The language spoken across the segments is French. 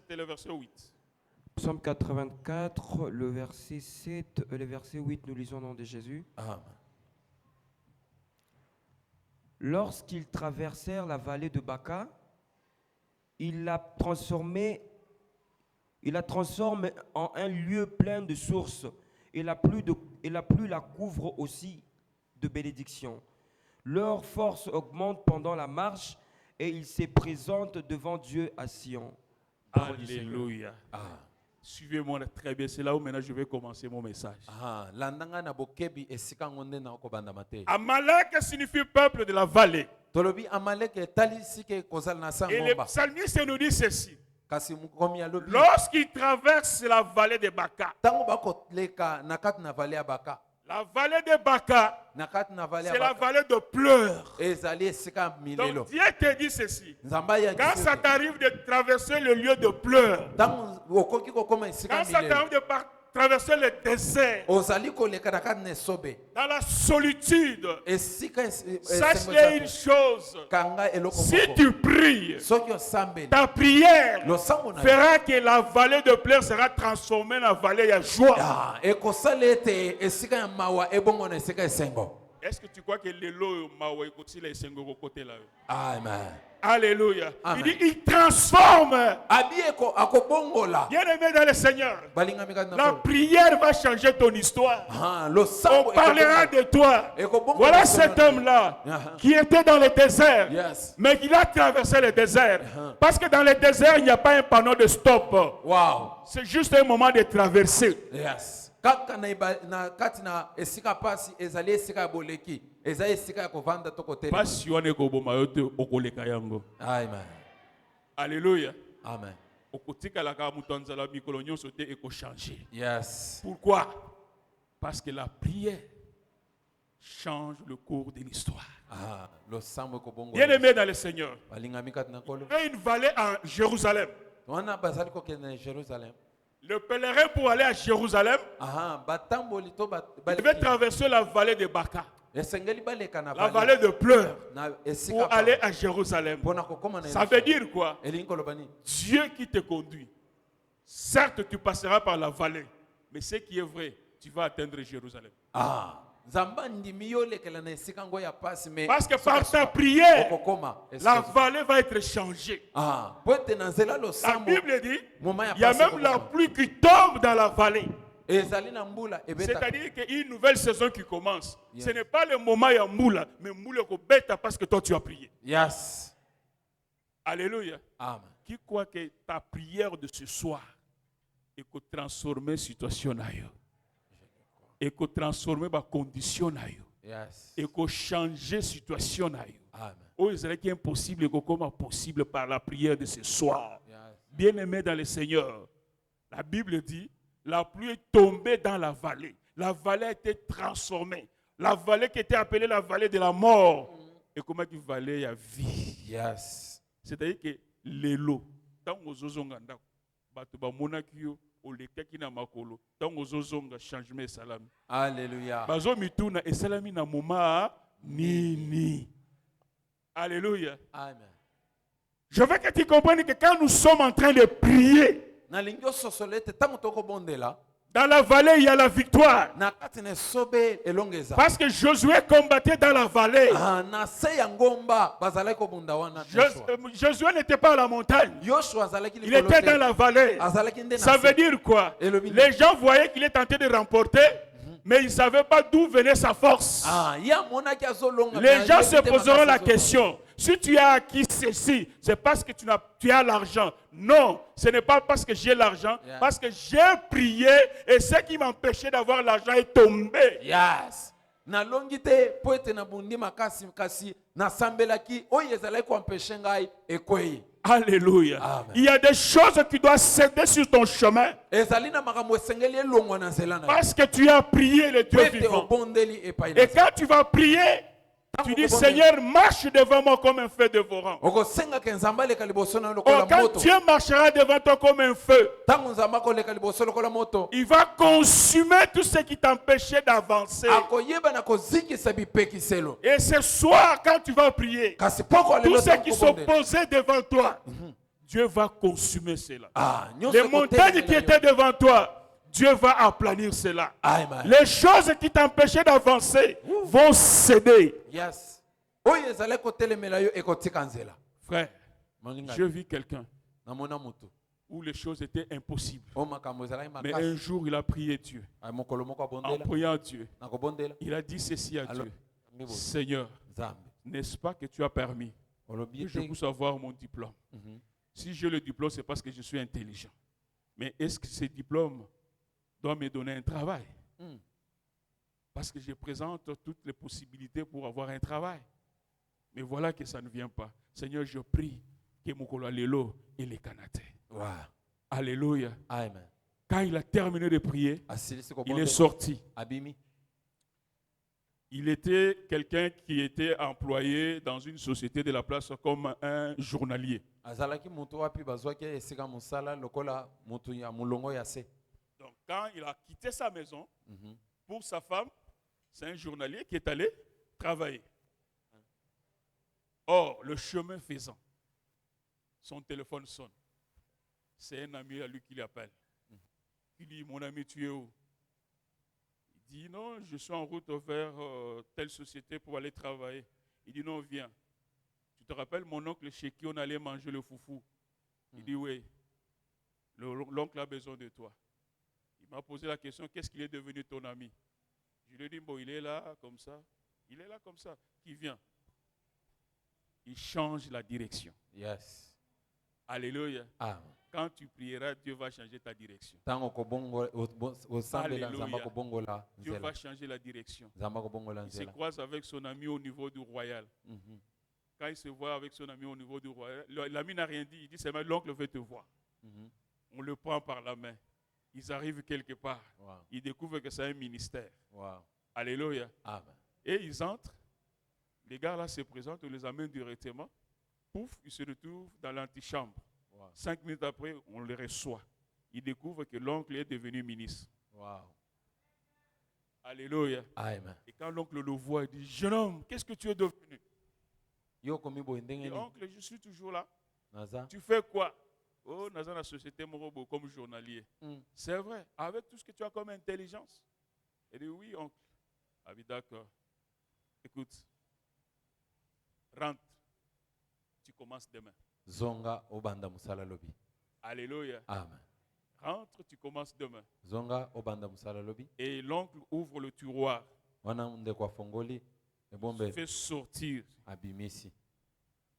et le verset 8. Psaume 84, le verset 7 et le verset 8, nous lisons au nom de Jésus. Amen. Lorsqu'ils traversèrent la vallée de Baca, il la transforme en un lieu plein de sources, et la pluie la couvre aussi de bénédictions. Leur force augmente pendant la marche, et ils se présentent devant Dieu à Sion. Parole du Seigneur. Alléluia. Suivez-moi très bien. C'est là où maintenant je vais commencer mon message. Landanga na bokebi esika ngonde na okobanda mate. Amalek signifie peuple de la vallée. Tolobi Amalek etali sike kozala na Et le sangomba. psalmiste nous dit ceci. Kasi mukomi alobi. Lorsqu'il traverse la vallée de Baca, Tango bakotleka na kati na vallée ya Baka. la vallée de Baca, Na kati na vallée c'est ya la Baka. vallée de pleurs. Ezali esika milelo. Donc Dieu te dit ceci. Nzamba ya Quand ça t'arrive de traverser le lieu de pleurs, Tango okoki kokoma esika quand ça milelo. t'arrive de traverser le désert, Ozali koleka na kati na esobe. dans la solitude, Esika sache une chose. kanga eloko Si moko. tu pries, Soki osambeli. ta prière Lo sango na fera que la vallée de pleurs sera transformée en vallée de joie. ekosala ete esika ya mawa ebongo na esika esengo. Est-ce que tu crois que le lot mawa écoute les cinq côté là? Amen. Alléluia. Amen. Il dit il transforme. Abi akobongola. Bien aimé dans le Seigneur, Balingami kati na la kolo. prière va changer ton histoire. Lo On sango parlera de toi. ekobongola. Voilà cet homme-là qui était dans le désert, Yes. mais il a traversé le désert. Parce que dans le désert, il n'y a pas un panneau de stop. Wow. C'est juste un moment de traverser. Yes. Kaka na kati na esika pasi ezali esika ya boleki. Ezali esika ya kovanda to kotela. Pas on est koboma yote okoleka yango. Amen. Alléluia. Amen. Okotika la ka mutanza la mikolo nyonso te eko changer. Yes. Pourquoi? Parce que la prière change le cours de l'histoire. Lo sango ekobongola. Bien aimé dans le Seigneur, Balingami kati na kolo. il y a une vallée en Jérusalem. Wana bazali kokende na Jérusalem. Le pèlerin pour aller à Jérusalem, Batamboli to il devait traverser la vallée de Baca, esengeli baleka na la vallée de pleurs, na esika pour aller à Jérusalem. pona kokoma na Ça veut dire quoi? elingi kolobani. Dieu qui te conduit. Certes, tu passeras par la vallée, mais ce qui est vrai, tu vas atteindre Jérusalem. Nzamba ndimi yo lekela na esika ngo ya pasi me. Parce que par ta prière, okokoma la vallée va être changée. poete na nzela lo La sambo. Bible dit, Moment ya il y a pasi même la ekokoma. pluie qui tombe dans la vallée. Ezali na mbula ebeta. C'est-à-dire qu'il y a une nouvelle saison qui commence. Yes. Ce n'est pas le moment ya moula, mais moula ko beta parce que toi tu as prié. Yes. Alléluia. Amen. Qui croit que ta prière de ce soir est que transformer la situation na yo, et que transformer ma condition na yo, Yes. et que changer la situation na yo. Amen. Oh, il serait impossible que comment possible par la prière de ce soir. Yes. Bien-aimé dans le Seigneur, la Bible dit, la pluie est tombée dans la vallée. La vallée a été transformée. La vallée qui était appelée la vallée de la mort. Et comment il vallée y a vie. Yes. C'est-à-dire que les lots, tant aux ozonganda, bato ba monakio, o lekaki na makolo, tant aux ozonga changement salami. Alléluia. Bazo mituna et salami na moma nini. Alléluia. Amen. Je veux que tu comprennes que quand nous sommes en train de prier, Na lingio sosolete tango toko bondela. dans la vallée, il y a la victoire. Na kati na sobe elongeza. Parce que Josué combattait dans la vallée. Na se ya ngomba bazalaki kobunda wana. Josué n'était pas à la montagne. Yoshua azalaki Il était dans la vallée. Azalaki nde na Ça veut dire quoi? Les gens voyaient qu'il est tenté de remporter, mais ils ne savaient pas d'où venait sa force. ya monaki azolonga. Les gens se poseront la question. Si tu as acquis ceci, c'est parce que tu as l'argent. Non, ce n'est pas parce que j'ai l'argent, parce que j'ai prié et ce qui m'empêchait d'avoir l'argent est tombé. Yes. Na longi te po ete na bundi makasi kasi na sambelaki oyo ezalaki koempêche ngai ekwei. Alléluia. Amen. Il y a des choses qui doivent céder sur ton chemin Ezali na makambo esengeli elongwa na nzela na. parce que tu as prié le Dieu Ete vivant. obondeli epai na. Et quand tu vas prier, tu dis Seigneur, marche devant moi comme un feu dévorant. Okosenga ke nzamba leka liboso na Oh, lokola quand moto. Dieu marchera devant toi comme un feu, Tango nzamba koleka liboso lokola moto. il va consumer tout ce qui t'empêchait d'avancer. Akoyeba na kozikisa bipekiselo. Et ce soir, quand tu vas prier, Kasi poko tous alelo ceux qui sont posés devant toi, Dieu va consumer cela. Ah, Les montagnes qui étaient devant toi, Dieu va aplanir cela. Amen. Les choses qui t'empêchaient d'avancer vont céder. Yes. Oyo ezale kotelemela yo ekotika nzela. Frère, Moninga. je vis quelqu'un Namona mutu. où les choses étaient impossibles. O makambo ezalaki Mais un makasi. jour, il a prié Dieu. Ay mokolo moko En abondela. priant Dieu, Nakobondela. il a dit ceci à Alors, Dieu. Seigneur, Nzambe. n'est-ce pas que tu as permis Olobi que je ete. puisse avoir mon diplôme? Mhm. Si j'ai le diplôme, c'est parce que je suis intelligent. Mais est-ce que ce diplôme doit me donner un travail? Mm. Parce que je présente toutes les possibilités pour avoir un travail. Mais voilà que ça ne vient pas. Seigneur, je prie que Mokolo Lelo et les Canadiens. Wow. Alléluia. Amen. Quand il a terminé de prier, Asilisi il est kobondela. sorti. Abimi. Il était quelqu'un qui était employé dans une société de la place comme un journalier. Azalaki mutu wapi bazwaki esika musala lokola mutu ya mulongo ya se. Donc quand il a quitté sa maison Mhm. pour sa femme, c'est un journalier qui est allé travailler. Or, le chemin faisant, son téléphone sonne. C'est un ami à lui qui l'appelle. Il dit, mon ami, tu es où? Il dit, non, je suis en route vers telle société pour aller travailler. Il dit, non, viens. Tu te rappelles mon oncle chez qui on allait manger le foufou? Il dit, oui. L'oncle a besoin de toi. Il m'a posé la question, qu'est-ce qu'il est devenu ton ami? Je lui ai dit, bon, il est là, comme ça. Il est là, comme ça. Qui vient? Il change la direction. Yes. Alléluia. Amen. Quand tu prieras, Dieu va changer ta direction. Tango kobongo osambela Alléluia. nzamba kobongola Dieu nzela. va changer la direction. Nzamba kobongola Il se nzela. croise avec son ami au niveau du royal. Mhm. Quand il se voit avec son ami au niveau du royal, l'ami n'a rien dit. Il dit, c'est l'oncle veut te voir. Mhm. On le prend par la main. Ils arrivent quelque part. Wow. Ils découvrent que c'est un ministère. Wow. Alléluia. Amen. Et ils entrent. Les gars là se présentent, on les amène directement. Pouf, ils se retrouvent dans l'antichambre. Wow. 5 minutes après, on les reçoit. Ils découvrent que l'oncle est devenu ministre. Wow. Alléluia. Amen. Et quand l'oncle le voit, il dit, jeune homme, qu'est-ce que tu es devenu? Yo komi boye Il ndenge dit, nini? oncle, je suis toujours là. Naza. Tu fais quoi? Oh, dans la société Morobo comme journalier. Mm. C'est vrai, avec tout ce que tu as comme intelligence. Il dit, oui, oncle. Ah oui, d'accord. Écoute, rentre. Tu commences demain. Zonga obanda musala lobi. Alléluia. Amen. Rentre, tu commences demain. Zonga obanda musala lobi. Et l'oncle ouvre le tiroir, Wana ndeko afongoli ebombe fait sortir abimisi.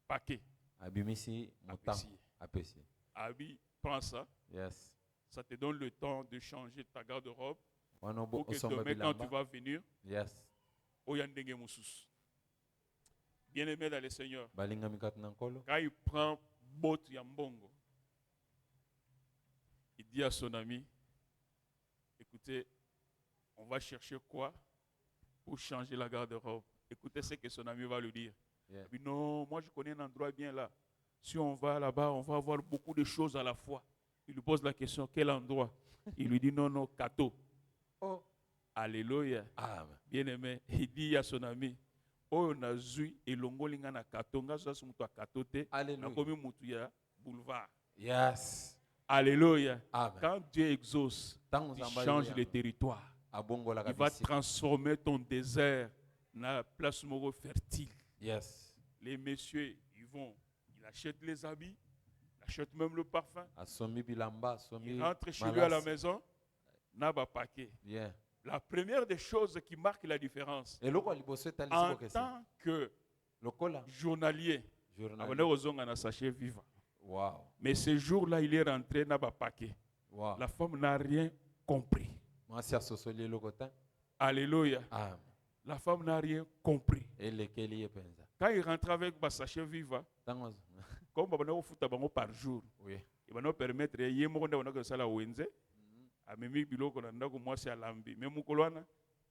paquet. Abimisi mutango Apprécié. apesi. Abi, prends ça. Yes. Ça te donne le temps de changer ta garde-robe Wana pour que osomba demain, quand tu bilamba. vas venir, Yes. Oyandenge Moussous. Bien-aimé dans le Seigneur, Balinga mikatu nankolo. quand il prend Bot Yambongo, il dit à son ami, écoutez, on va chercher quoi pour changer la garde-robe? Écoutez ce que son ami va lui dire. Yeah. Il dit, non, moi je connais un endroit bien là. Si on va là-bas, on va avoir beaucoup de choses à la fois. Il lui pose la question, quel endroit? Il lui dit, non, non, Kato. Oh. Alléluia. Amen. Bien-aimé, il dit à son ami, oh, on a zui et longolinga na Kato, nga so mutu a Kato te, na Alléluia. komi mutu ya boulevard. Yes. Alléluia. Amen. Quand Dieu exauce, Tango il nzamba change yoya. le territoire. Abongola Il va kabisi. transformer ton désert en place moro fertile. Yes. Les messieurs, ils achètent les habits, ils achètent même le parfum. Asomi bilamba, asomi Ils rentrent chez lui à la malasi. maison, n'a pas paquet. Yeah. La première des choses qui marque la différence, Eloko liboso etalisi en kokesi. tant que Lokola journalier, journal. abonné aux ongles à sachet vivant. Wow. Mais ce jour-là, il est rentré, n'a pas paquet. Wow. La femme n'a rien compris. Mwasi asosoli eloko ta. Alléluia. Amen. La femme n'a rien compris. Elekeli ye penza. Quand il rentre avec ba sachet vivant, Tango. comme babana ofuta bango par jour, Oui. il va nous permettre ye moko nda banako sala wenze, amemi biloko na ndako mwasi alambi. Mais mukolwana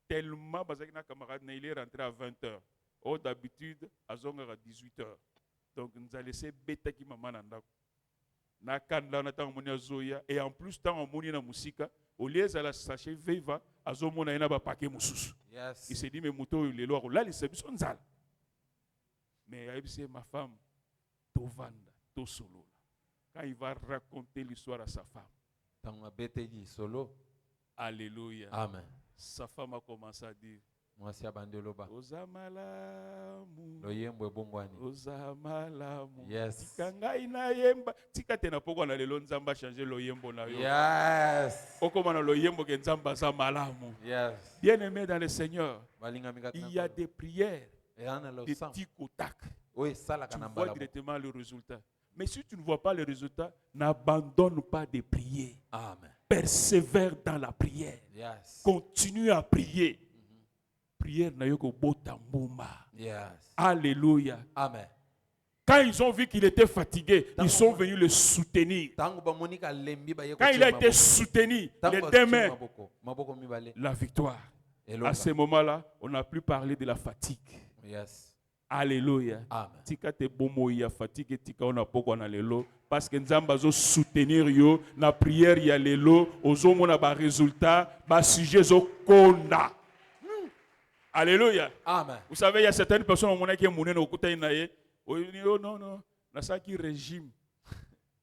tellement bazaki na camarade na il est rentré à 20h. Oh d'habitude azonga à 18h. Donc nous a laissé bêta ki maman na ndako. Na kanda na tango moni azoya et en plus tango moni na musika, au lieu de la sachet viva azomona ina ba paquet mususu. Yes. Il s'est dit mais muto lelo là c'est biso nzala. Mais c'est ma femme tovanda to solo. quand il va raconter l'histoire à sa femme. ntango abeteli solo. Alléluia. Amen. Sa femme a commencé à dire, Mwasi abandi oloba Ozamalamu, loyembo ebongwani. Ozamalamu. Yes. Tika ngai na yemba. Tika tena poko na lelo nzamba changer loyembo na yo. Yes. Okoma na loyembo ke nzamba za malamu. Yes. Bien-aimé dans le Seigneur, Balingami il y a des prières, eyana lo des sam. tic au tac. Oyo esalaka Tu na vois mbala. directement le résultat. Mais si tu ne vois pas le résultat, n'abandonne pas de prier. Amen. Persévère dans la prière. Yes. Continue à prier. Prière na yoko bota mbuma. Yes. Alléluia. Amen. Quand ils ont vu qu'il était fatigué, ils sont venus le soutenir. Tango bamonika lembi ba yeko. Quand il a été soutenu, les deux mains, maboko mibale. la victoire. Elonga. À ce moment-là, on n'a plus parlé de la fatigue. Yes. Alléluia. Amen. Tika te bomo ya fatigue tika ona poko na lelo parce que nzamba zo soutenir yo na prière ya lelo ozo mona ba résultat ba sujet zo konda. Alléluia. Amen. Vous savez, il y a certaines personnes au monde qui sont au côté de oh non, non, na ça qui régime,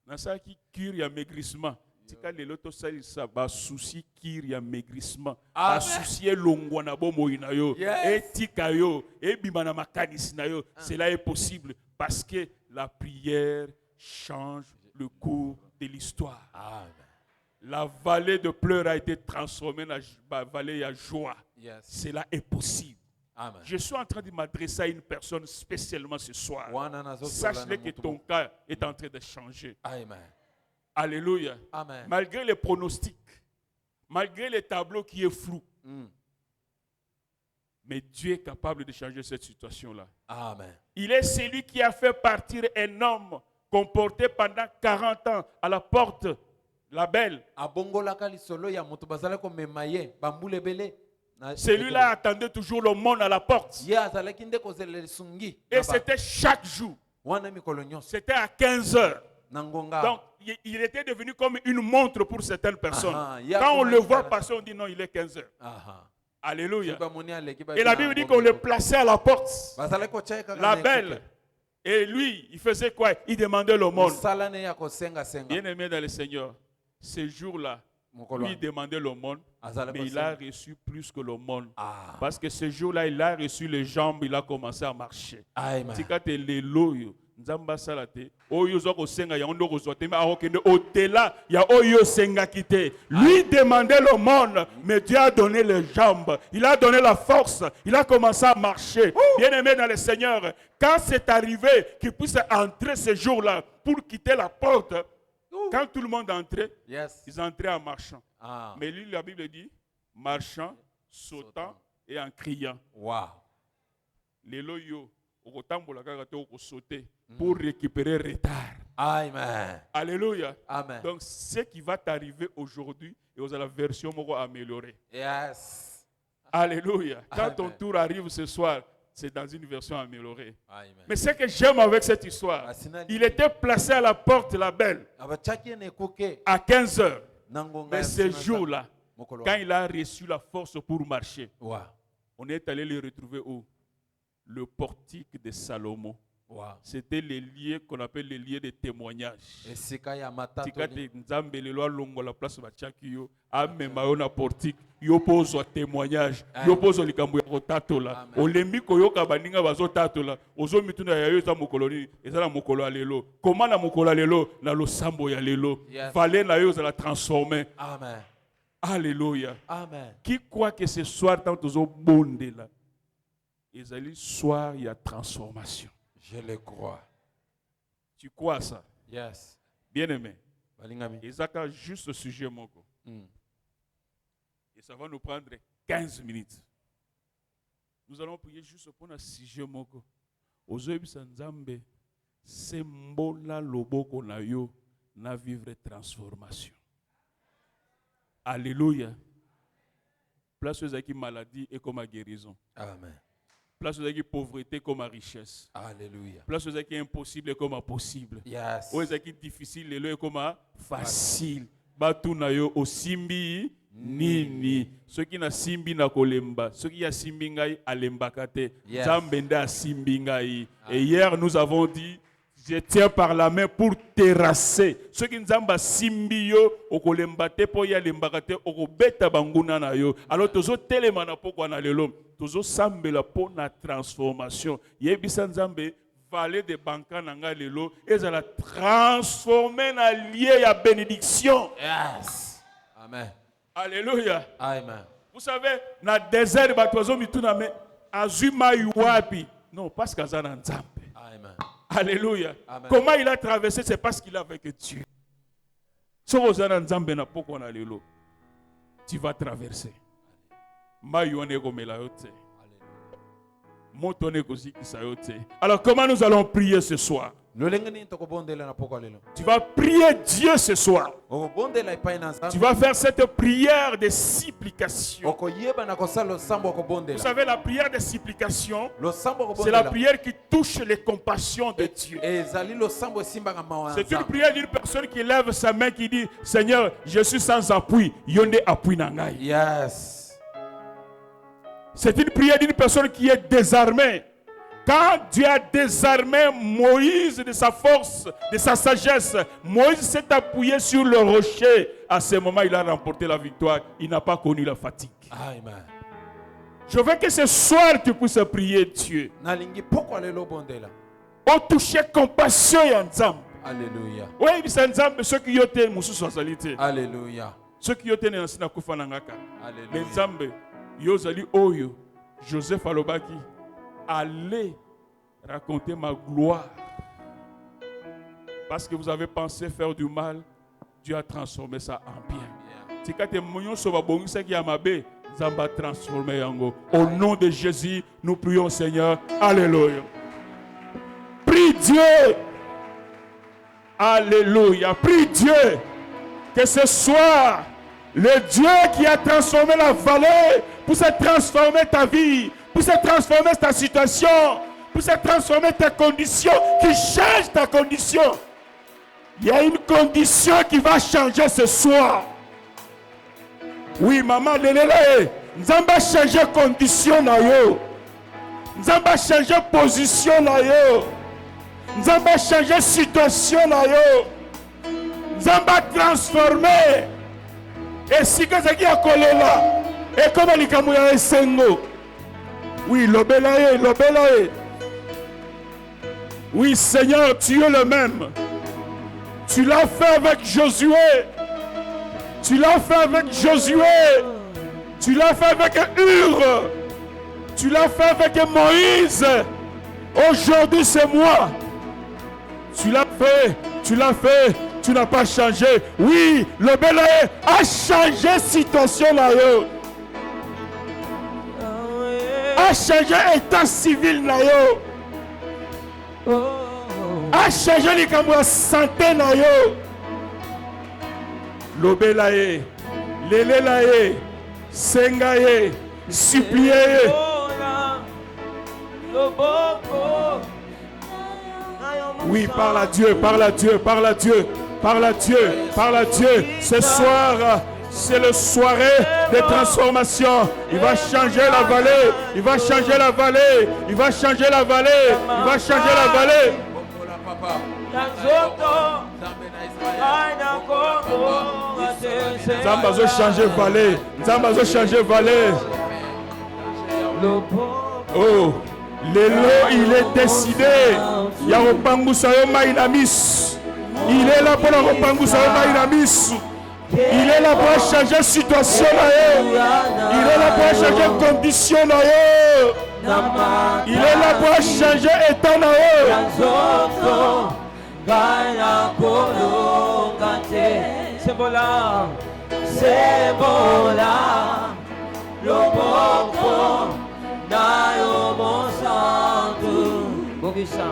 na ça qui cure ya maigrissement. Tika lelo to ça ba souci cure ya maigrissement, ba souci longwa na bomo ina yo, et tika yo, et bimana makanis na yo. Cela est possible parce que la prière change le cours de l'histoire. Amen. La vallée de pleurs a été transformée en vallée de joie. Yes. Cela est possible. Amen. Je suis en train de m'adresser à une personne spécialement ce soir. Wana nazo Sache que ton cas est en train de changer. Amen. Alléluia. Amen. Malgré les pronostics, malgré les tableaux qui est flou, mais Dieu est capable de changer cette situation-là. Amen. Il est celui qui a fait partir un homme comporté pendant 40 ans à la porte, la belle. Abongolaka lisolo ya moto bazala ko memaye bambule bele. Celui-là attendait toujours le monde à la porte. Ya azalaki nde kozela sungi. Et c'était chaque jour. Wana mikolo nyonso. C'était à 15 heures. Nangonga. Donc, il était devenu comme une montre pour certaines personnes. Aha, Quand on le voit passer, on dit non, il est 15 heures. Aha. Alléluia. Kiba moni aleki ba. Et la Bible dit qu'on le plaçait à la porte. Bazala ko cheka La belle. Et lui, il faisait quoi? Il demandait l'aumône. Salane ya ko senga senga. Bien-aimé dans le Seigneur, ce jour-là, lui il demandait l'aumône, mais il a reçu plus que l'aumône. Parce que ce jour-là, il a reçu les jambes, il a commencé à marcher. Amen. Tikate leloyo. Nzamba salate. Oyo zoko senga ya ondo kozote mais akokende au-delà ya oyo senga kite. Lui demandait l'aumône, mais Dieu a donné les jambes, il a donné la force, il a commencé à marcher. Bien-aimé dans le Seigneur, quand c'est arrivé qu'il puisse entrer ce jour-là pour quitter la porte, quand tout le monde entrait, Yes. ils entraient en marchant. Ah. Mais lui, la Bible dit, marchant, sautant et en criant. Wow. Lelo yo, okotambola kaka te sauter pour récupérer retard. Amen. Alléluia. Amen. Donc, ce qui va t'arriver aujourd'hui, et vous avez la version améliorée. Yes. Alléluia. Quand Amen. ton tour arrive ce soir, c'est dans une version améliorée. Amen. Mais ce que j'aime avec cette histoire, il était placé à la porte, la belle, Abachaki ne kuke à 15 heures. nangonga. Mais ce jour-là, Mokolo. quand il a reçu la force pour marcher, Wow. on est allé le retrouver où? Le portique de Salomon. Wow. C'était les lieux qu'on appelle les lieux de témoignage. Esika ya matatu. Tikate nzambe lelo alongo la place bachaki yo amema yo na portique yo pozo témoignage yo pozo likambo ya kotatola olembi koyoka baninga bazotatola ozo mituna ya yo za mokoloni ezala mokolo alelo comment na mokolo alelo na losambo ya lelo Yes. valé na yo za la transformer. Amen. Alléluia. Amen. Qui croit que ce soir tant ozo bonde là ezali soir il y a transformation. Je le crois. Tu crois ça? Yes. Bien-aimé. Balingami. Ezaka juste ce sujet moko. Et ça va nous prendre 15 minutes. Nous allons prier juste pour un sujet moko. Ozoyebisa nzambe sembola loboko na yo na vivre transformation. Alléluia. Place aux qui maladie et comme à guérison. Amen. Place aux qui pauvreté comme à richesse. Alléluia. Place aux qui impossible comme à possible. Yes. Aux qui difficile et comme à facile. Batu na yo osimbi nini. Ceux qui na simbi na kolemba. Ceux qui a simbi ngai alemba kate. Yes. Zambenda simbi ngai. Et hier nous avons dit Je tiens par la main pour terrasser. Ceux qui nzamba simbio okolembate po ya lembakate okobeta banguna na yo. Alors tozo telemana poko na lelo. Tozo sambela po na transformation. Yebisa nzambe vallée de banka nanga lelo ezala transformer na lié ya bénédiction. Yes. Amen. Alléluia. Amen. Vous savez, na désert batozo mituna me azuma yuapi. Non, parce que ça nzambe. Amen. Alléluia. Amen. Comment il a traversé, c'est parce qu'il est avec Dieu. Tu vas traverser. Alors comment nous allons prier ce soir? Tu vas prier Dieu ce soir. Tu vas faire cette prière de supplication. Vous savez, la prière de supplication, c'est la prière qui touche les compassions de Dieu. C'est une prière d'une personne qui lève sa main qui dit: Seigneur, je suis sans appui. Yonde appui nangai. Yes. C'est une prière d'une personne qui est désarmée. Quand Dieu a désarmé Moïse de sa force, de sa sagesse, Moïse s'est appuyé sur le rocher. À ce moment, il a remporté la victoire. Il n'a pas connu la fatigue. Amen. Je veux que ce soir, tu puisses prier Dieu. Au toucher compassion et ensemble. Alléluia. Oui, c'est ensemble. Ceux qui ont été moussous socialité. Alléluia. Ceux qui ont été dans la Kufanangaka. Alléluia. Ensemble. Yozali Oyo. Joseph Alobaki. Allez raconter ma gloire. Parce que vous avez pensé faire du mal, Dieu a transformé ça en bien. Au nom de Jésus, nous prions Seigneur. Alléluia. Prie Dieu. Alléluia. Prie Dieu. Que ce soit le Dieu qui a transformé la vallée pour se transformer ta vie, pour se transformer ta situation, pour se transformer tes conditions, qui change ta condition. Il y a une condition qui va changer ce soir. Oui, maman, nous allons changer condition na yo. Nous allons changer position na yo. Nous allons changer situation na yo. Nous allons transformer. Et si que c'est qui a collé là, et comme les Camerounais sengo. Oui, l'obélaye, l'obélaye. Oui, Seigneur, tu es le même. Tu l'as fait avec Josué. Tu l'as fait avec Josué. Tu l'as fait avec Hur. Tu l'as fait avec Moïse. Aujourd'hui, c'est moi. Tu l'as fait. Tu l'as fait. Tu n'as pas changé. Oui, le Bélaé a changé situation là. A changé état civil na yo. A changé les camerounais santé na yo. Lobelaye, lelelaye, sengaye, supplier. Oui, parle à Dieu, parle à Dieu, parle à Dieu, parle à Dieu, parle à Dieu. Ce soir, c'est le soirée de transformation. Il va changer la vallée. Il va changer la vallée. Il va changer la vallée. Il va changer la vallée. Zamba zo changer vallée. Zamba zo changer vallée. Oh, Lélo, il est décidé. Yaropangusayo Maïnamis. Il est là pour la Ropangusayo Maïnamis. Il est là pour changer la situation. Il est là pour changer la condition. Il est là pour changer l'état. C'est bon là. C'est bon là. Le bon Nayo mon santo. Bonisa.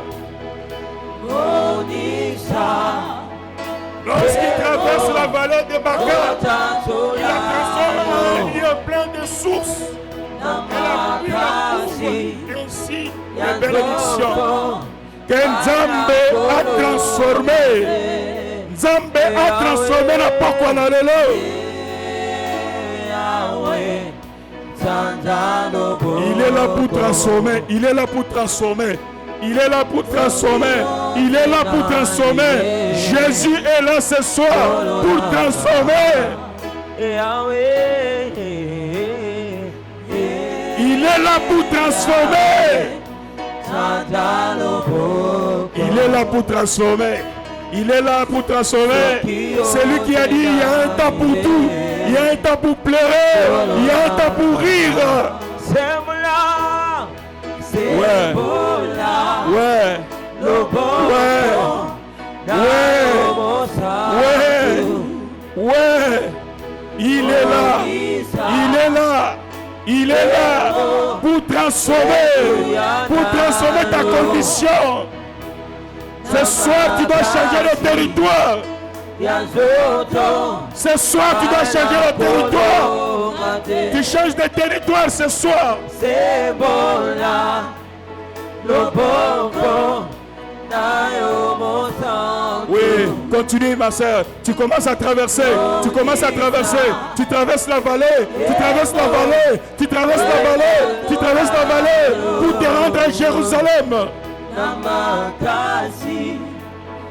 Bonisa. Lorsqu'il traverse la vallée de Baca, il a transformé un lieu plein de sources. Elle a pris la couvre, ainsi les bénédictions que Nzambe a transformé. Nzambe a transformé la Pakwanalelo. Il est là pour transformer. Il est là pour transformer. Il est là pour transformer. Il est là pour transformer. Jésus est là ce soir pour transformer. Il est là pour transformer. Il est là pour transformer. Il est là pour transformer. C'est lui qui a dit il y a un temps pour tout. Il y a un temps pour pleurer. Il y a un temps pour rire. Ouais. Ouais. Ouais. Il est là. Il est là. Il est là pour transformer ta condition. Ce soir, tu dois changer le territoire. Ce soir, tu dois changer le territoire. Tu changes de territoire ce soir. Oui, continue ma soeur. Tu commences à traverser. Tu commences à traverser. Tu traverses la vallée. Tu traverses la vallée. Tu traverses la vallée. Tu traverses la vallée pour te rendre à Jérusalem.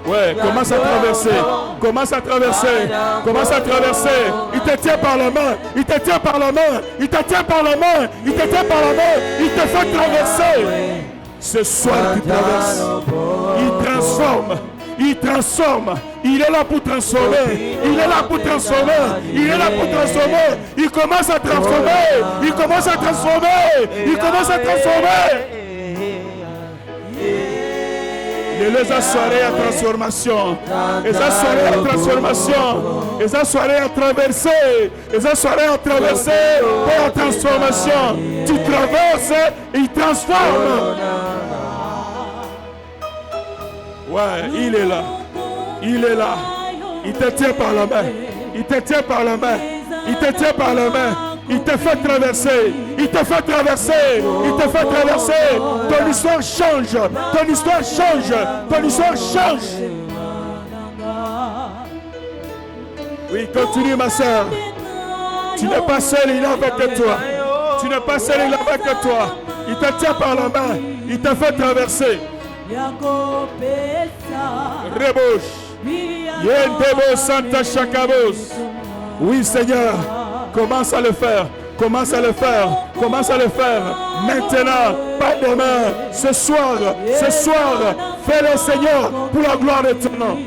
Ouais, commence à traverser. Commence à traverser. Commence à traverser. Il te tient par la main. Il te tient par la main. Il te tient par la main. Il te tient par la main. Il te fait traverser. Ce soir, tu traverses. Il transforme. Il transforme. Il est là pour transformer. Il est là pour transformer. Il est là pour transformer. Il commence à transformer. Il commence à transformer. Il commence à transformer. Et les soirées à transformation. Et les soirées à transformation. Et les soirées à traverser. Et les soirées à traverser pour la transformation. Tu traverses et il transforme. Ouais, il est là. Il est là. Il te tient par la main. Il te tient par la main. Il te tient par la main. Il te fait traverser. Il te fait traverser. Il te fait traverser. Ton histoire change. Ton histoire change. Ton histoire change. Oui, continue ma soeur. Tu n'es pas seul, il est avec toi. Tu n'es pas seul, il est avec toi. Il te tient par la main. Il te fait traverser. Rebouche. Yendebo Santa Chakabos. Oui, Seigneur. Commence à le faire. Commence à le faire. Commence à le faire. Maintenant, pas demain. Ce soir. Ce soir. Fais-le, Seigneur, pour la gloire de ton nom.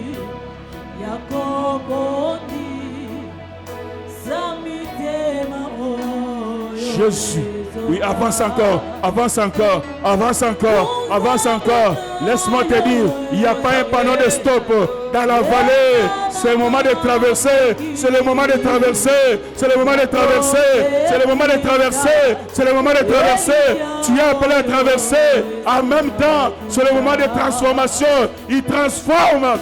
Jésus. Oui, avance encore, avance encore, avance encore, avance encore. Laisse-moi te dire, il n'y a pas un panneau de stop dans la vallée. C'est le moment de traverser, c'est le moment de traverser, c'est le moment de traverser, c'est le moment de traverser, c'est le moment de traverser. Tu es appelé à traverser. En même temps, c'est le moment de transformation. Il transforme,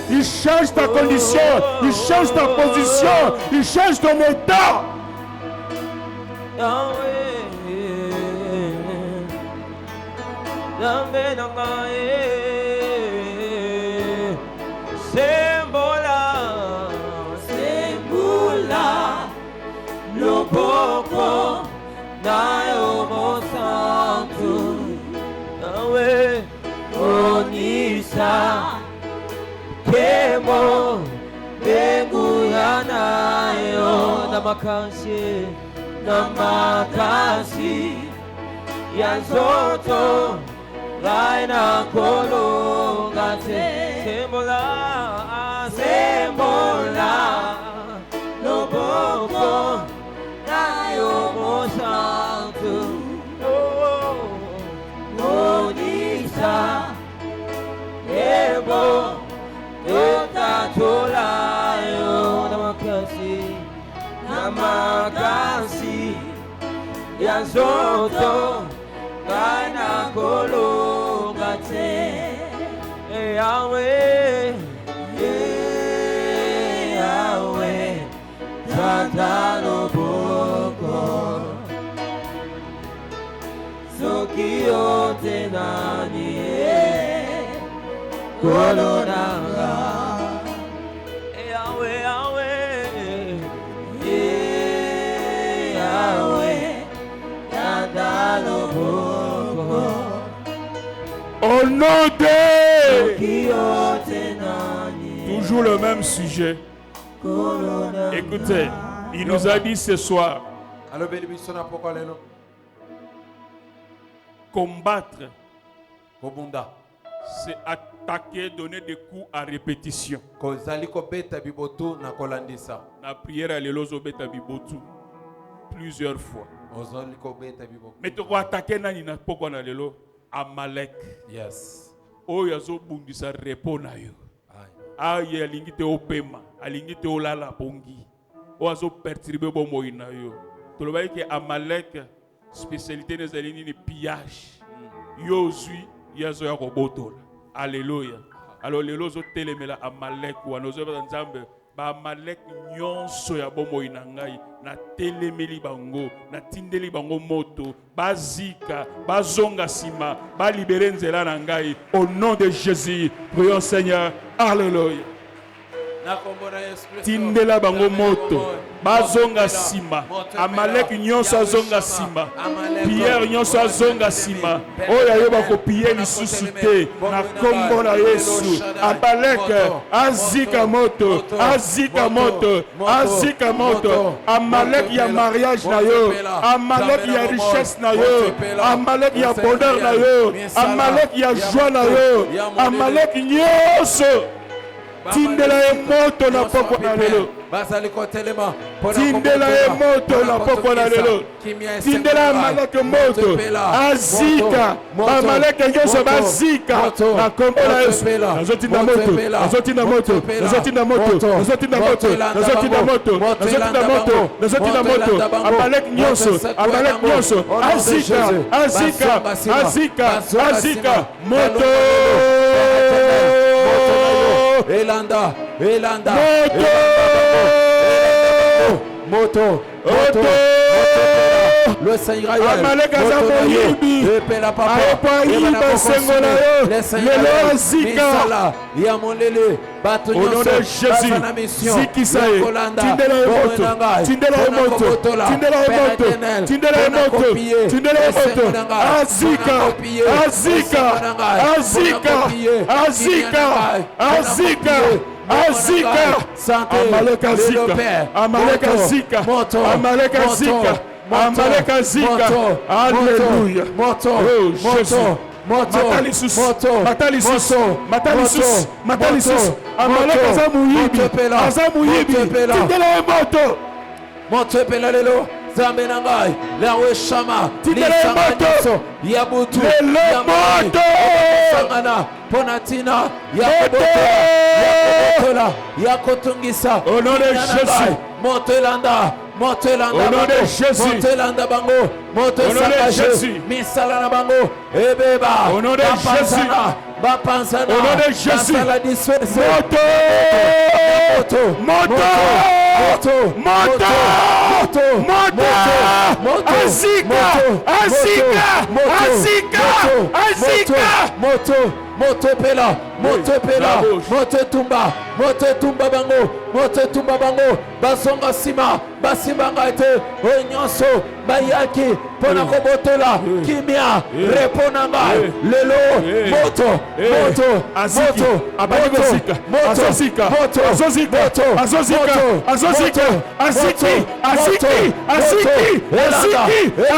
il change ta condition, il change ta position, il change ton état. Sembola, Loboko, Nayo Monsanto, Nawe, Onisa, Kemo, Beguyana, Namakasi, Namakasi, Yanzoto, Raina Kolo, Gate, Sembola, Sembola, Loboko, Nayo Monsanto, Onisa, Ebo, Yotatola, Namakasi, Namakasi, Yanzoto, Raina Kolo, Gate, Yahweh, Yahweh, Santano Boko, Sokio Tenani, Kolonanga, Yahweh, Yahweh, Yahweh, Santano Boko. Au nom de toujours le même sujet. Écoutez, il nous a dit ce soir, alobeli biso na poko lelo combattre, kobunda c'est attaquer, donner des coups à répétition. kozali kobeta bibotu na kolandisa La prière à l'éloge beta bibotu plusieurs fois. ozali kobeta bibotu. Mais tu vas attaquer nani na poko na lelo Amalek. Yes. Oyo azobundisa repo na yo. Aye. Aye alingi te opema, alingi te olala bongi. O azo perturber bomoi na yo. Toloba ke Amalek spécialité des alini ni pillage. Yo zui yazo ya kobotola. Alléluia. Alors lelo zo telemela Amalek wa nozo ba nzambe ba Amalek nyonso ya bomoi na ngai na telemeli bango na tindeli bango moto bazika bazonga sima ba libérer nzela na ngai au nom de Jésus. Prions Seigneur. Alléluia. Tindela bango moto bazonga sima Amalek nyonso azonga sima Pierre nyonso azonga sima oyo ayoba kopie lisusu te na kombo na Yesu. Amalek azika moto azika moto azika moto. Amalek ya mariage na yo, Amalek ya richesse na yo, Amalek ya bonheur na yo, Amalek ya joie na yo, Amalek nyonso tindela ye moto na poko na lelo. Tindela ye moto na poko na lelo. Tindela Amalek moto azika Amalek nyonso bazika na kombo na Yesu. Nazotinda moto, nazotinda moto, nazotinda moto, nazotinda moto, nazotinda moto, nazotinda moto, nazotinda moto. Amalek nyonso, Amalek nyonso azika azika azika azika moto. Elanda, Elanda, moto, le Seigneur Amalek azamoyibi ayepa sengo na yo lelo azika au nom de Jésus. Zikisa ye tindela ye moto tindela ye moto tindela ye moto tindela ye moto tindela ye moto azika azika azika azika azika Amalek azika Amalek azika Amalek azika Amalek azika. Alléluia. Oh Jésus. Matalisus, Matalisus, Matalisus, Matalisus. Amalek azamuyibi, azamuyibi. Tindela ye moto. Moto pela lelo. Zambe na ngai la weshama tindela ye moto ya butu ya moto sangana ponatina ya kobotola ya kotungisa au nom de Jésus. Motelanda au nom de Jésus. Motelanda bango Au nom de Jésus. misala na bango ebeba Au nom de Jésus. bapansana Au nom de Jésus. Moto moto moto moto azika azika azika azika moto pela moto tumba bango basonga sima basimba ngaite onyonso bayaki pona kobotola kimia repona ngai lelo moto aziki abadibesika azosika azosika azosika azosika aziki aziki aziki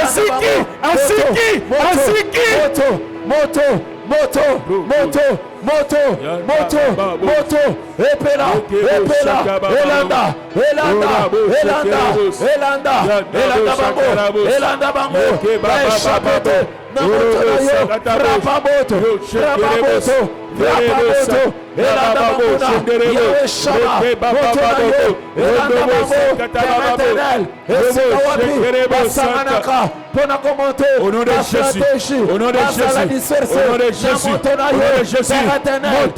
aziki aziki aziki moto epela elanda bango baeshapete na moto na yo frapa moto elanda bango yawe shama moto na yo elanda bango éternel esika wapi basanganaka mpona komonte bastratégie bazala disperse na moto na yo père éternel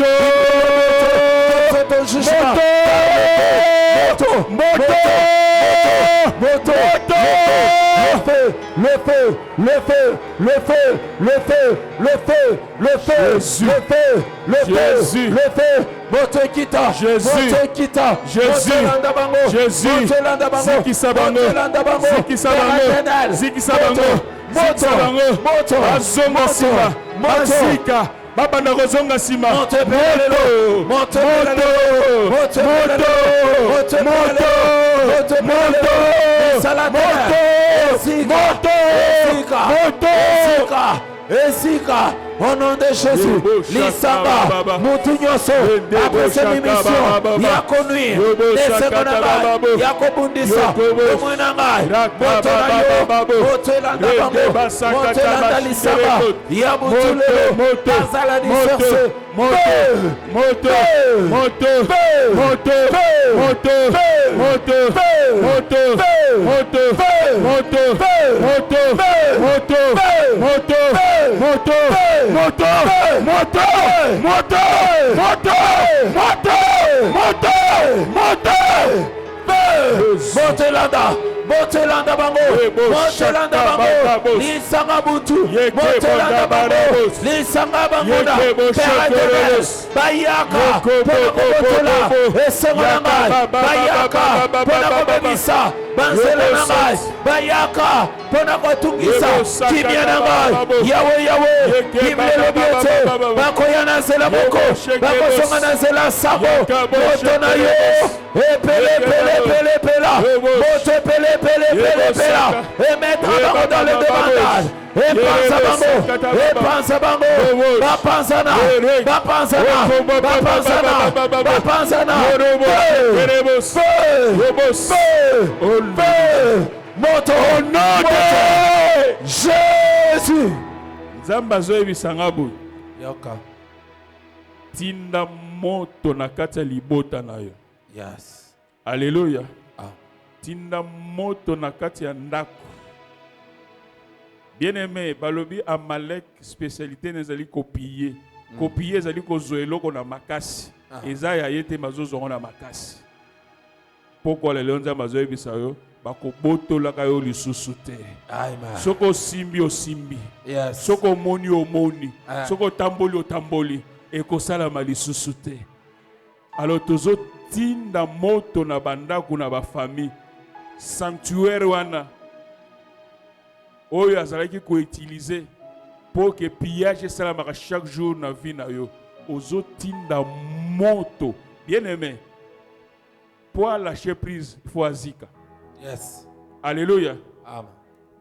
ton jugement moto moto kita zikisa bango azonga sima bazika babanda kozonga nsima. Moto epela lelo. Moto epela lelo. Moto epela lelo. Moto epela lelo. Moto epela lelo. Esika. Esika, au nom de Jésus, Lisanga, Moutounyoso, après cette émission, Yakonui, Nesekonanga, Yakobundisa, Omunanga, Motonayo, Motolanda Bango, Motolanda Lisanga, Yabutulero, Azala Disperse, Motelanda bango, Motelanda bango, Lisanga Butu, Motelanda bango, Lisanga bangoda, Père éternel, Bayaka, Ponakobotola, Esemonanga, Bayaka, Ponakobebisa, Banzelananga, Bayaka, Ponakotungisa, Kimiananga, Yahweh, Kimlelo Biete, Bakoyana Zela Boko, Bakosongana Zela Sabo, Motonayo, Pele, Moto Pele, et mettre dans le demandage. Et pense à Bango, Bapansana, Moto, au nom de Jésus. Nzamba zoe bisangabu. Yoka. Tinda moto na kati ya libota na yo. Yes. Alléluia. Tinda moto na kati ya ndako. Bien-aimé, balobi Amalek spécialité nezali kopier. Kopier ezali kozoeloko na makasi. Eza ya yete mazozo na makasi. Pourquoi les lonza mazoe bisayo bakobotola kayo lisusu te. Amen. Soko simbi o simbi. Yes. Soko moni o moni. Soko tamboli o tamboli. Eko salama lisusu te. Alors tozo tinda moto na bandako na ba famille. Sanctuaire wana oyo azalaki ko utiliser pour que pillage salamaka chaque jour na vie na yo ozo tinda moto bien aimé pour lâcher prise il faut azika. Yes. Alléluia. Amen.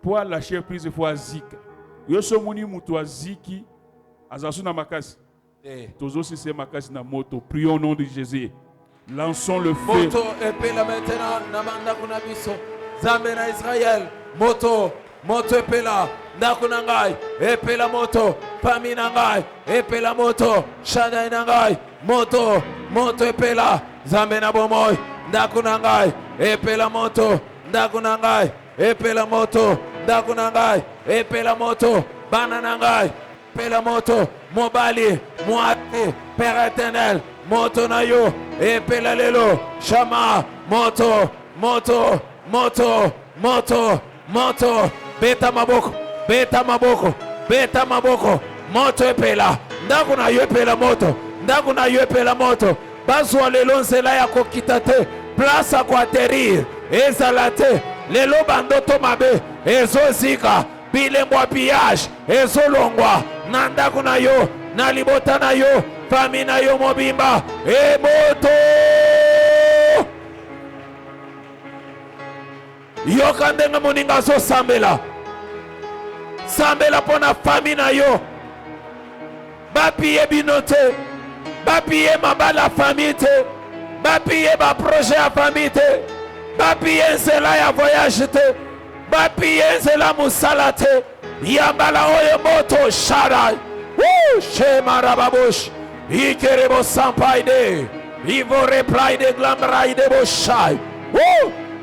Pour lâcher prise il faut azika. Yo so muni mutu aziki azasu na makasi tozo sise makasi na moto. Prions au nom de Jésus. Lançons le feu. Moto epela maintenant namanda kuna biso Zambe na Israël. Moto epela ndakuna ngai epela moto pami na ngai epela moto shadai na ngai moto epela Zambe na bomoy ndakuna ngai epela moto ndakuna ngai epela moto ndakuna ngai epela moto bana na ngai epela moto mobali mwate Père éternel moto na yo epela lelo shama moto beta maboko moto epela ndako na yo epela moto bazwa lelo nzela ya kokita te place ya koaterir ezala te lelo bandoto mabe ezozika bilembo ya pillage ezolongwa na ndako na yo na libota na yo fami na yo mobimba moto yoka ndenge moninga azosambela sambela mpona fami na yo bapiye bino te bapiye mabala ya fami te bapiye baproje ya fami te bapiye nzela ya voyage te bapiye nzela mosala te yambala oyo moto sharai shemarababush ikerebo sampaide ivore praide glamraide boshai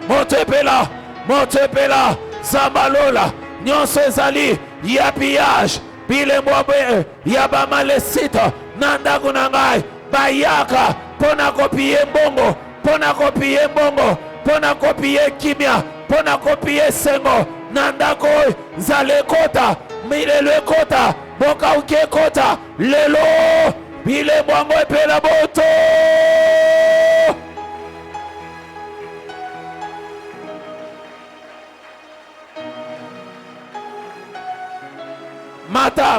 moto epela zambalola nyonso ezali ya pillage bilembo ya bamalesita na ndako na ngai bayaka mpona kopiye mbongo mpona kopiye kimia mpona kopiye sengo na ndako oyo nzala ekota milelo ekota bokauki ekota lelo bilembo yango epela boto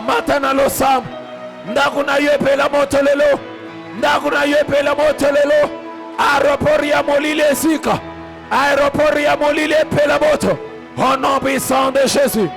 mata na losam ndako na yo epela moto lelo, ndako na yo epela moto lelo. Aéroport ya molili esika, aéroport ya molili epela moto, au nom puissant de Jésus.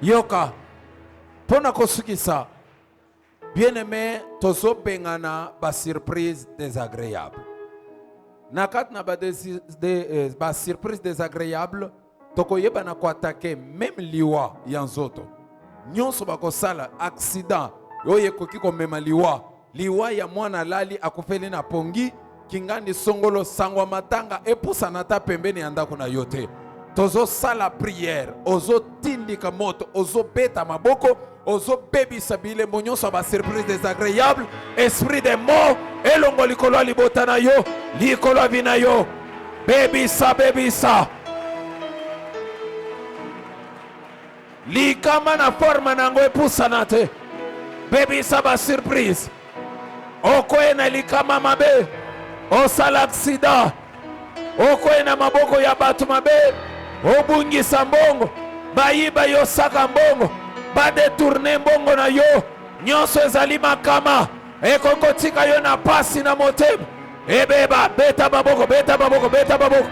Yoka, pona kosukisa, bien-aimé, tozo pengana ba surprise désagréable. Nakat na ba surprise désagréable, toko yeba na ko attaquer même liwa yanzoto. Nyonso bako sala accident, yoye koki ko mema liwa ya mwana lali akufeli na pongi, kingandi songolo sangwa matanga epusa nata pembeni andako na yote. Tozo sala prière, ozo tindika moto, ozo beta maboko, ozo bebi sabile monyoso ba surprise désagréable, esprit de mort, elongo likolo libota na yo, likolo bina yo, bebi sa. Likama na forma nango epusa nate, bebi sa ba surprise, okoe na likama mabe, osala accident, okoe na maboko ya batu mabe, obungisa mbongo, bayiba yo saka mbongo, badetourne mbongo na yo, nyonso ezali makama, ekokotika yo na pasi na motema, ebeba, beta baboko, beta baboko, beta baboko.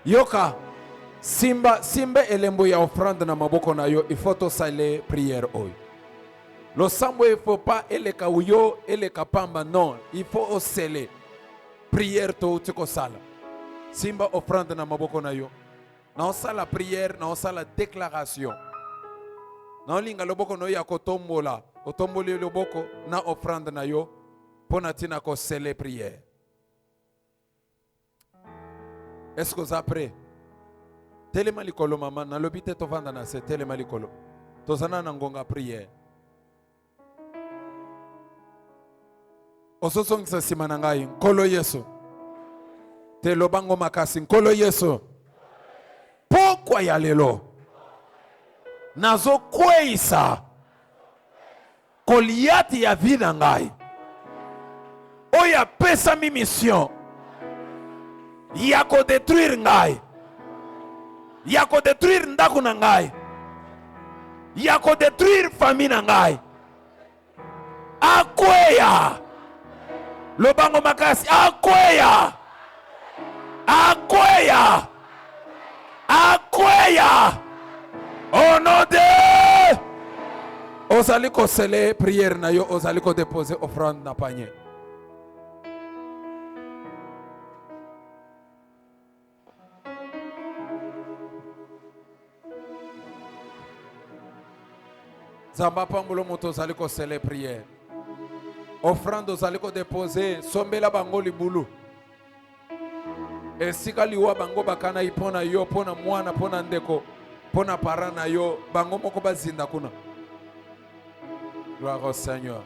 Yoka, simba elembo ya offrande na maboko na yo, il faut to sale prière oyo. Le sambo il faut pas eleka uyo, eleka pamba, non, il faut osele prière to tiko sala. Simba offrande na maboko na yo. Na osala prière, na osala déclaration. Na olinga loboko no ya kotombola, otomboli loboko na offrande na yo, pona tina ko sele prière. Est-ce que vous avez prêt? Telema likolo maman, na lobite to vanda na se telema likolo. Tozana na ngonga prière. Ososongisa sima na ngai, nkolo Yesu. Te lobango makasi, nkolo Yesu. Pokwa ya lelo. Nazo kweisa. Koliati ya vida ngai. Oya pesa mi mission. Yako détruire ngai, yako détruire ndako na ngai, yako détruire famille na ngai. Akweya lobango makasi, akweya, akweya, akweya. Au nom de ozali ko sele prière na yo, ozali ko déposer offrande na panier. Zamba pambulo moto zali ko sele prière. Offrande zali ko déposer, sombela bango libulu. Esika liwa bango bakana ipona yo, pona mwana, pona ndeko, pona parana yo, bango moko bazinda kuna. Gloire au Seigneur.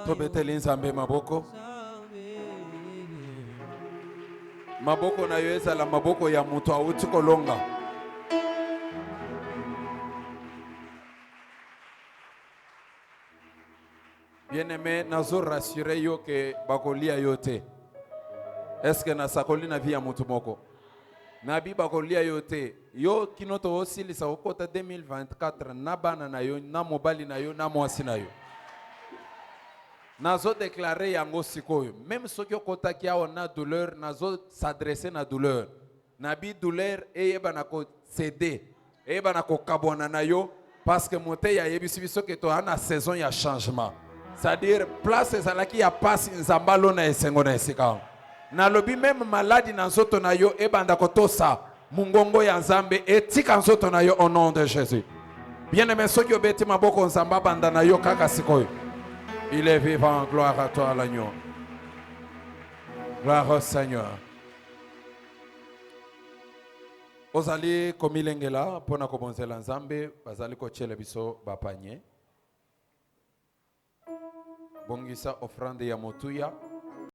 tobeteli nzambe maboko. Maboko na yo ezala maboko ya moto awuti kolonga. Bien-aimé, nazo rassurer yo que bakolia yo te. Est-ce que nasakoli na vie ya moto moko? Nabi bakolia yo te. Yo kinoto osilisa okota 2024 na bana na yo, na mobali na yo, na mwasi na yo. Nazo déclarer yango sikoyo. Même soki okota ki awa na douleur, nazo s'adresser na douleur. Nabi douleur eyeba na ko céder. Eyeba na ko kabwana na yo parce que moté ya yebisi biso ke to ana saison ya changement. C'est-à-dire place ezalaki ya passe nzambalo na esengo na esika. Na lobi même maladie na nzoto na yo ebanda kotosa mungongo ya nzambe etika nzoto na yo au nom de Jésus. Bien-aimé soki obeti maboko nzamba banda na yo kaka sikoyo. Il est vivant, gloire à toi l'agneau. Gloire au Seigneur. Ozali komilengela pona kobonzela nzambe bazali kochela biso bapanye. Bongisa offrande ya motuya.